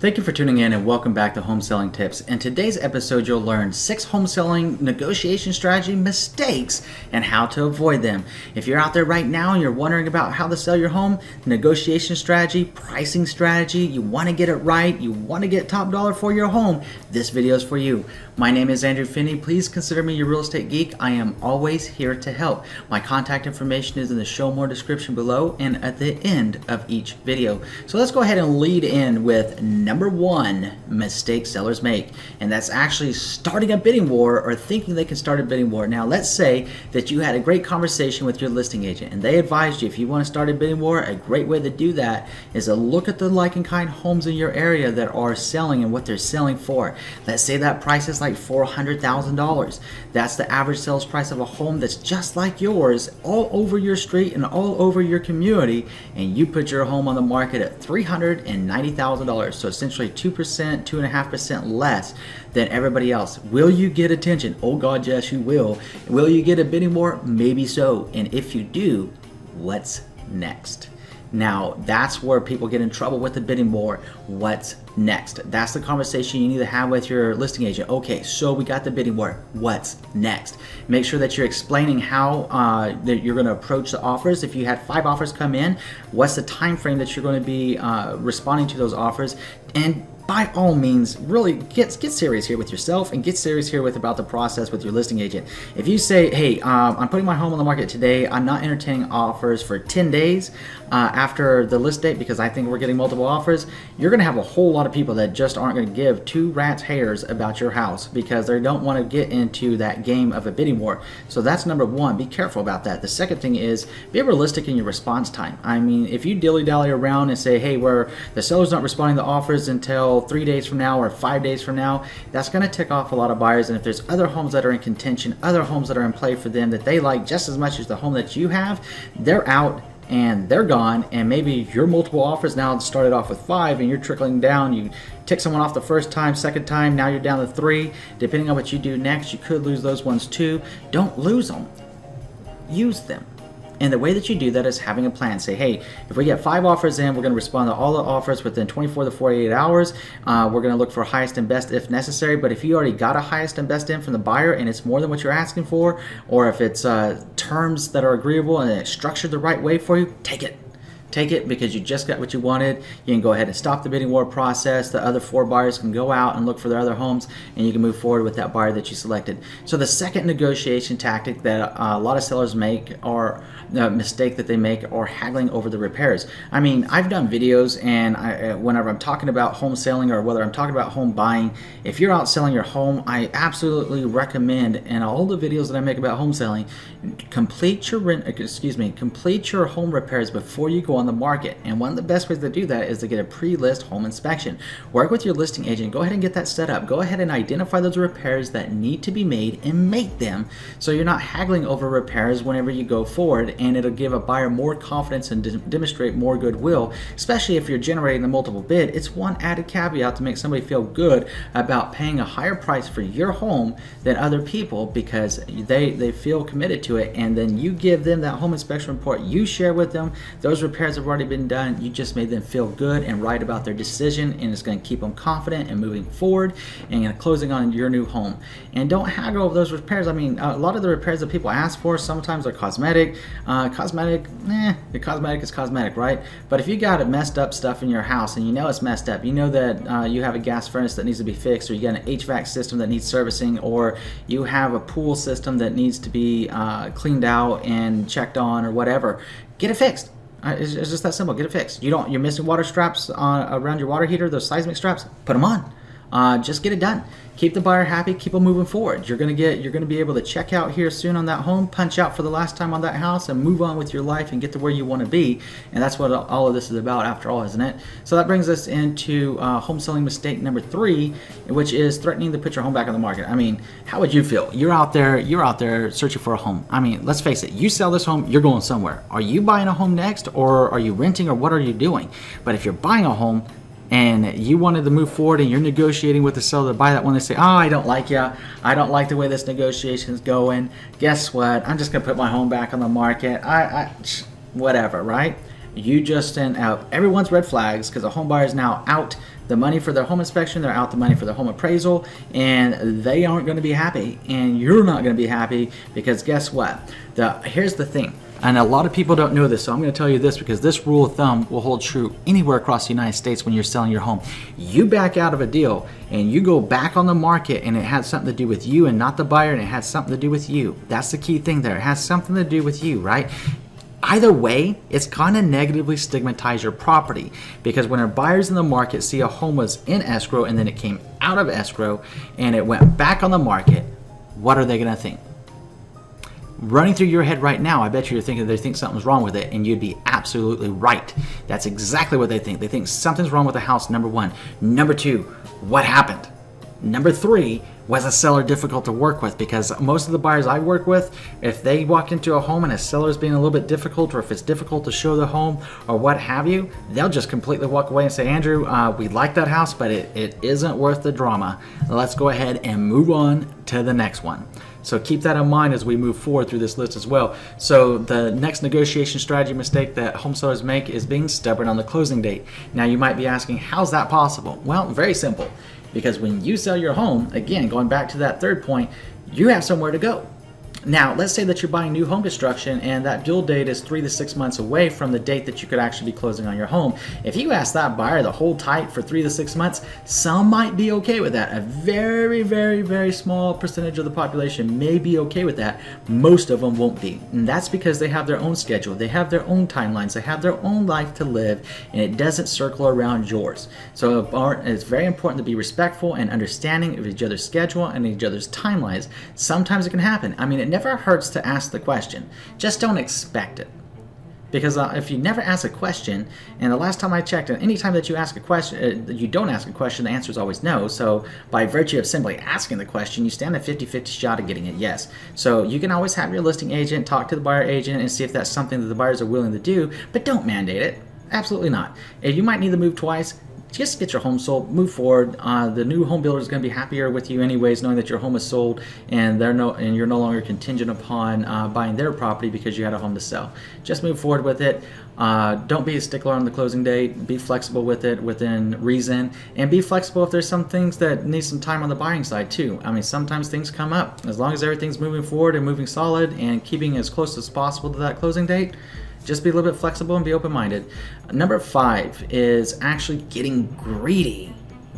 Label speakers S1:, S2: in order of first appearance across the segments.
S1: Thank you for tuning in and welcome back to Home Selling Tips. In today's episode, you'll learn 6 home selling negotiation strategy mistakes and how to avoid them. If you're out there right now and you're wondering about how to sell your home, negotiation strategy, pricing strategy, you want to get it right, you want to get top dollar for your home, this video is for you. My name is Andrew Finney. Please consider me your real estate geek. I am always here to help. My contact information is in the show more description below and at the end of each video. So let's go ahead and lead in with number 1 mistake sellers make, and that's actually starting a bidding war or thinking they can start a bidding war. Now let's say that you had a great conversation with your listing agent and they advised you if you want to start a bidding war, a great way to do that is to look at the like and kind homes in your area that are selling and what they're selling for. Let's say that price is like $400,000. That's the average sales price of a home that's just like yours all over your street and all over your community, and you put your home on the market at $390,000. So essentially 2%, 2.5% less than everybody else. Will you get attention? Oh God, yes you will. Will you get a bidding war? Maybe so. And if you do, what's next? Now, that's where people get in trouble with the bidding war. What's next? That's the conversation you need to have with your listing agent. Okay, so we got the bidding war. What's next? Make sure that you're explaining how that you're going to approach the offers. If you had 5 offers come in, what's the time frame that you're going to be responding to those offers? And by all means, really get serious here with yourself and get serious here with about the process with your listing agent. If you say, hey, I'm putting my home on the market today, I'm not entertaining offers for 10 days after the list date because I think we're getting multiple offers, you're going to have a whole lot of people that just aren't going to give 2 rat's hairs about your house because they don't want to get into that game of a bidding war. So that's number 1. Be careful about that. The second thing is be realistic in your response time. I mean, if you dilly-dally around and say, hey, the seller's not responding to offers until 3 days from now or 5 days from now, that's going to tick off a lot of buyers. And if there's other homes that are in contention, other homes that are in play for them that they like just as much as the home that you have, they're out and they're gone. And maybe your multiple offers now started off with 5 and you're trickling down. You tick someone off the first time, second time, now you're down to 3. Depending on what you do next, you could lose those ones too. Don't lose them. Use them. And the way that you do that is having a plan. Say, hey, if we get 5 offers in, we're going to respond to all the offers within 24 to 48 hours. We're going to look for highest and best if necessary. But if you already got a highest and best in from the buyer and it's more than what you're asking for, or if it's terms that are agreeable and it's structured the right way for you, take it. Take it because you just got what you wanted. You can go ahead and stop the bidding war process. The other 4 buyers can go out and look for their other homes and you can move forward with that buyer that you selected. So the second negotiation tactic that a lot of sellers make, or the mistake that they make, are haggling over the repairs. I mean, I've done videos and whenever I'm talking about home selling or whether I'm talking about home buying, if you're out selling your home, I absolutely recommend, in all the videos that I make about home selling, complete your home repairs before you go on the market. And one of the best ways to do that is to get a pre-list home inspection. Work with your listing agent. Go ahead and get that set up. Go ahead and identify those repairs that need to be made and make them, so you're not haggling over repairs whenever you go forward, and it'll give a buyer more confidence and demonstrate more goodwill, especially if you're generating the multiple bid. It's one added caveat to make somebody feel good about paying a higher price for your home than other people because they feel committed to it, and then you give them that home inspection report. You share with them those repairs have already been done. You just made them feel good and right about their decision, and it's going to keep them confident and moving forward and closing on your new home. And don't haggle over those repairs. I mean, a lot of the repairs that people ask for sometimes are cosmetic. The cosmetic is cosmetic, right? But if you got messed up stuff in your house and you know it's messed up, you know that you have a gas furnace that needs to be fixed, or you got an HVAC system that needs servicing, or you have a pool system that needs to be cleaned out and checked on, or whatever, get it fixed. It's just that simple. Get it fixed. You're missing water straps around your water heater, those seismic straps, put them on. Just get it done. Keep the buyer happy, keep them moving forward. You're going to be able to check out here soon on that home, punch out for the last time on that house, and move on with your life and get to where you want to be. And that's what all of this is about after all, isn't it? So that brings us into home selling mistake number 3, which is threatening to put your home back on the market. I mean, how would you feel? You're out there searching for a home. I mean, let's face it, you sell this home, you're going somewhere. Are you buying a home next, or are you renting, or what are you doing? But if you're buying a home, and you wanted to move forward and you're negotiating with the seller to buy that one, they say, oh, I don't like you. I don't like the way this negotiation is going. Guess what? I'm just going to put my home back on the market. Whatever, right? You just sent out everyone's red flags because the home buyer is now out the money for their home inspection, they're out the money for their home appraisal, and they aren't going to be happy, and you're not going to be happy, because guess what? Here's the thing, and a lot of people don't know this, so I'm going to tell you this because this rule of thumb will hold true anywhere across the United States when you're selling your home. You back out of a deal and you go back on the market and it has something to do with you and not the buyer, and it has something to do with you. That's the key thing there. It has something to do with you, right? Either way, it's going to negatively stigmatize your property, because when our buyers in the market see a home was in escrow and then it came out of escrow and it went back on the market, what are they going to think? Running through your head right now, I bet you're thinking they think something's wrong with it, and you'd be absolutely right. That's exactly what they think. They think something's wrong with the house, number one. Number two, what happened? Number three, was a seller difficult to work with? Because most of the buyers I work with, if they walk into a home and a seller's being a little bit difficult, or if it's difficult to show the home or what have you, they'll just completely walk away and say, Andrew, we like that house, but it isn't worth the drama. Let's go ahead and move on to the next one. So keep that in mind as we move forward through this list as well. So the next negotiation strategy mistake that home sellers make is being stubborn on the closing date. Now you might be asking, how's that possible? Well, very simple. Because when you sell your home, again, going back to that third point, you have somewhere to go. Now, let's say that you're buying new home construction and that due date is 3 to 6 months away from the date that you could actually be closing on your home. If you ask that buyer to hold tight for 3 to 6 months, some might be okay with that. A very, very, very small percentage of the population may be okay with that. Most of them won't be. And that's because they have their own schedule. They have their own timelines. They have their own life to live, and it doesn't circle around yours. So it's very important to be respectful and understanding of each other's schedule and each other's timelines. Sometimes it can happen. I mean, it never hurts to ask the question. Just don't expect it. Because if you never ask a question, and the last time I checked, and any time that you ask a question, you don't ask a question, the answer is always no. So by virtue of simply asking the question, you stand a 50-50 shot of getting it yes. So you can always have your listing agent talk to the buyer agent and see if that's something that the buyers are willing to do, but don't mandate it. Absolutely not. If you might need to move twice, just get your home sold, move forward. The new home builder is going to be happier with you anyways, knowing that your home is sold and you're no longer contingent upon buying their property because you had a home to sell. Just move forward with it. Don't be a stickler on the closing date. Be flexible with it within reason, and be flexible if there's some things that need some time on the buying side too. I mean, sometimes things come up. As long as everything's moving forward and moving solid and keeping as close as possible to that closing date, just be a little bit flexible and be open-minded. Number 5 is actually getting greedy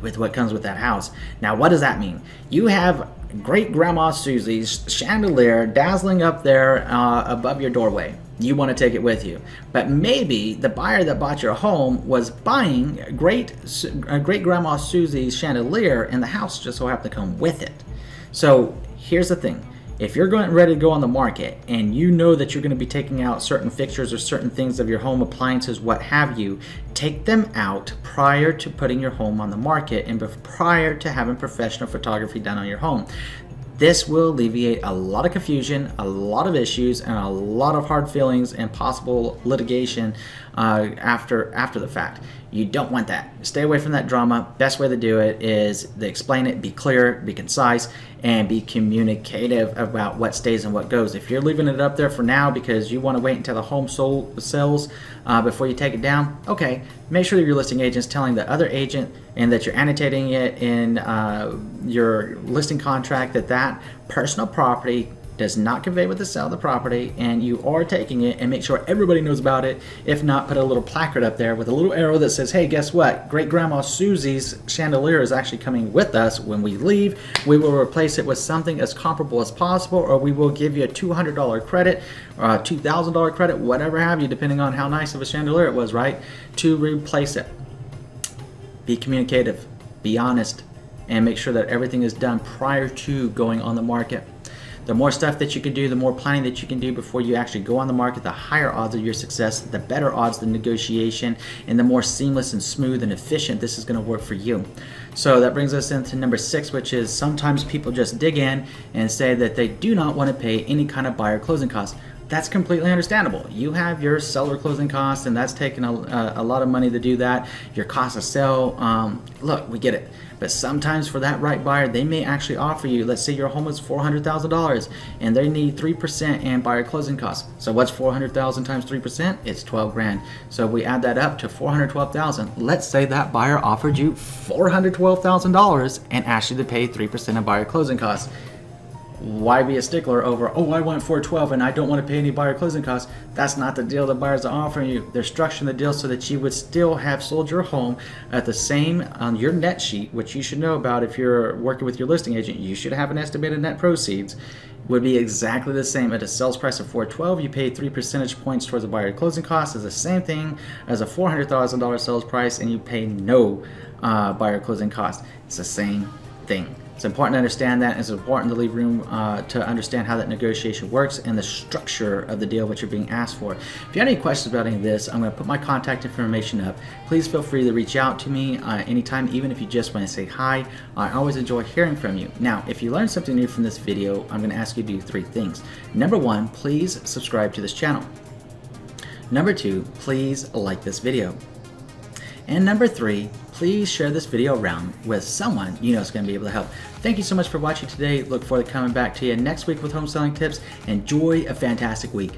S1: with what comes with that house. Now, what does that mean? You have great grandma Susie's chandelier dazzling up there above your doorway. You want to take it with you. But maybe the buyer that bought your home was buying great grandma Susie's chandelier, and the house just so happened to come with it. So here's the thing. If you're ready to go on the market and you know that you're going to be taking out certain fixtures or certain things of your home, appliances, what have you, take them out prior to putting your home on the market and prior to having professional photography done on your home. This will alleviate a lot of confusion, a lot of issues, and a lot of hard feelings and possible litigation after the fact. You don't want that. Stay away from that drama. Best way to do it is to explain it, be clear, be concise, and be communicative about what stays and what goes. If you're leaving it up there for now because you want to wait until the home sells before you take it down, okay, make sure that your listing agent's telling the other agent and that you're annotating it in your listing contract that personal property does not convey with the sale of the property, and you are taking it, and make sure everybody knows about it. If not, put a little placard up there with a little arrow that says, hey, guess what? Great grandma Susie's chandelier is actually coming with us. When we leave, we will replace it with something as comparable as possible, or we will give you a $200 credit or a $2,000 credit, whatever have you, depending on how nice of a chandelier it was, right? To replace it. Be communicative, be honest, and make sure that everything is done prior to going on the market. The more stuff that you can do, the more planning that you can do before you actually go on the market, the higher odds of your success, the better odds of the negotiation, and the more seamless and smooth and efficient this is going to work for you. So that brings us into number 6, which is sometimes people just dig in and say that they do not want to pay any kind of buyer closing costs. that's completely understandable. You have your seller closing costs, and that's taking a lot of money to do that. Your cost of sale, look, we get it. But sometimes for that right buyer, they may actually offer you, let's say your home is $400,000 and they need 3% and buyer closing costs. So what's 400,000 times 3%? It's 12 grand. So we add that up to 412,000. Let's say that buyer offered you $412,000 and asked you to pay 3% of buyer closing costs. Why be a stickler over, oh, I want 412 and I don't want to pay any buyer closing costs? That's not the deal the buyers are offering you. They're structuring the deal so that you would still have sold your home at the same, on your net sheet, which you should know about if you're working with your listing agent. You should have an estimated net proceeds. Would be exactly the same at a sales price of 412. You pay 3 percentage points towards the buyer closing costs. Is the same thing as a $400,000 sales price, and you pay no buyer closing costs. It's the same thing. It's important to understand that. It's important to leave room to understand how that negotiation works and the structure of the deal, what you're being asked for. If you have any questions about any of this, I'm going to put my contact information up. Please feel free to reach out to me anytime, even if you just want to say hi. I always enjoy hearing from you. Now, if you learned something new from this video, I'm going to ask you to do 3 things. Number 1, please subscribe to this channel. Number 2, please like this video. And number 3, please share this video around with someone you know is going to be able to help. Thank you so much for watching today. Look forward to coming back to you next week with home selling tips. Enjoy a fantastic week.